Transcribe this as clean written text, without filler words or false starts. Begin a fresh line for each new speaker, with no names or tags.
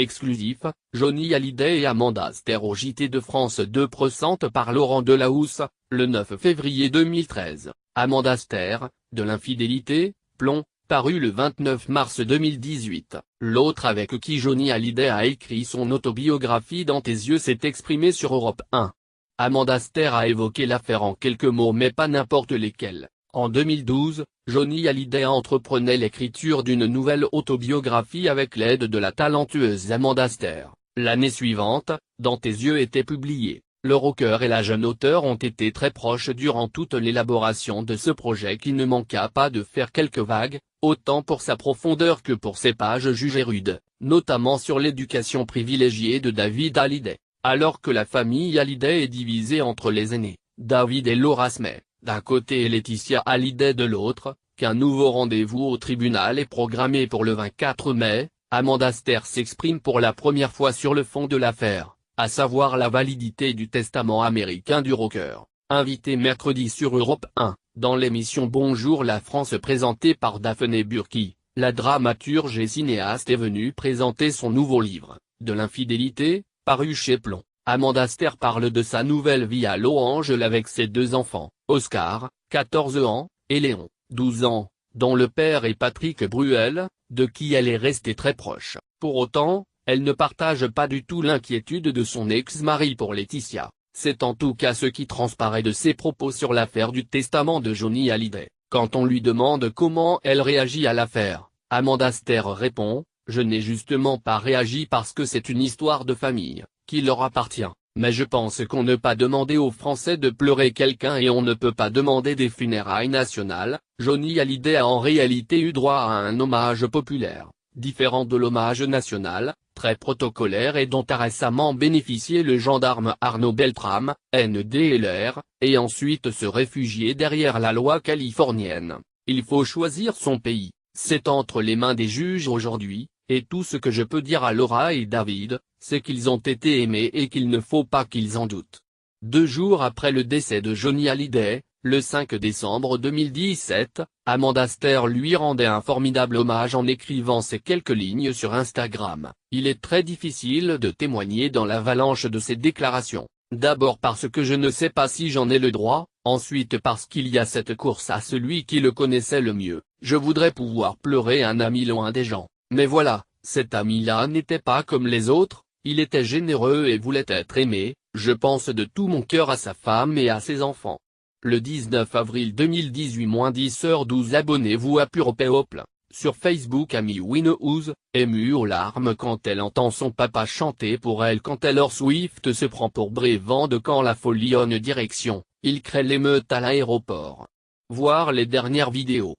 Exclusif, Johnny Hallyday et Amanda Aster au JT de France 2 présente par Laurent Delahousse, le 9 février 2013, Amanda Aster, de l'infidélité, plomb, paru le 29 mars 2018. L'autre avec qui Johnny Hallyday a écrit son autobiographie Dans tes yeux s'est exprimé sur Europe 1. Amanda Aster a évoqué l'affaire en quelques mots mais pas n'importe lesquels. En 2012, Johnny Hallyday entreprenait l'écriture d'une nouvelle autobiographie avec l'aide de la talentueuse Amanda Aster. L'année suivante, Dans tes yeux était publié. Le rocker et la jeune auteure ont été très proches durant toute l'élaboration de ce projet qui ne manqua pas de faire quelques vagues, autant pour sa profondeur que pour ses pages jugées rudes, notamment sur l'éducation privilégiée de David Hallyday. Alors que la famille Hallyday est divisée entre les aînés, David et Laura Smith, d'un côté et Laetitia Hallyday de l'autre, qu'un nouveau rendez-vous au tribunal est programmé pour le 24 mai, Amanda Aster s'exprime pour la première fois sur le fond de l'affaire, à savoir la validité du testament américain du rocker. Invité mercredi sur Europe 1, dans l'émission Bonjour la France présentée par Daphné Burki, la dramaturge et cinéaste est venue présenter son nouveau livre, De l'infidélité, paru chez Plomb. Amanda Aster parle de sa nouvelle vie à Los Angeles avec ses deux enfants, Oscar, 14 ans, et Léon, 12 ans, dont le père est Patrick Bruel, de qui elle est restée très proche. Pour autant, elle ne partage pas du tout l'inquiétude de son ex-mari pour Laetitia. C'est en tout cas ce qui transparaît de ses propos sur l'affaire du testament de Johnny Hallyday. Quand on lui demande comment elle réagit à l'affaire, Amanda Aster répond « Je n'ai justement pas réagi parce que c'est une histoire de famille, qui leur appartient, mais je pense qu'on ne peut pas demander aux Français de pleurer quelqu'un et on ne peut pas demander des funérailles nationales. Johnny Hallyday a en réalité eu droit à un hommage populaire, différent de l'hommage national, très protocolaire et dont a récemment bénéficié le gendarme Arnaud Beltrame, NDLR, et ensuite se réfugier derrière la loi californienne. Il faut choisir son pays, c'est entre les mains des juges aujourd'hui. Et tout ce que je peux dire à Laura et David, c'est qu'ils ont été aimés et qu'il ne faut pas qu'ils en doutent. 2 jours après le décès de Johnny Hallyday, le 5 décembre 2017, Amanda Aster lui rendait un formidable hommage en écrivant ces quelques lignes sur Instagram. Il est très difficile de témoigner dans l'avalanche de ces déclarations. D'abord parce que je ne sais pas si j'en ai le droit, ensuite parce qu'il y a cette course à celui qui le connaissait le mieux. Je voudrais pouvoir pleurer un ami loin des gens. Mais voilà, cet ami-là n'était pas comme les autres, il était généreux et voulait être aimé, je pense de tout mon cœur à sa femme et à ses enfants. Le 19 avril 2018 -10h12 abonnez-vous à Pure People, sur Facebook Amy Winehouse, émue aux larmes quand elle entend son papa chanter pour elle quand Taylor Swift se prend pour Brévent de quand la folie en direction, il crée l'émeute à l'aéroport. Voir les dernières vidéos.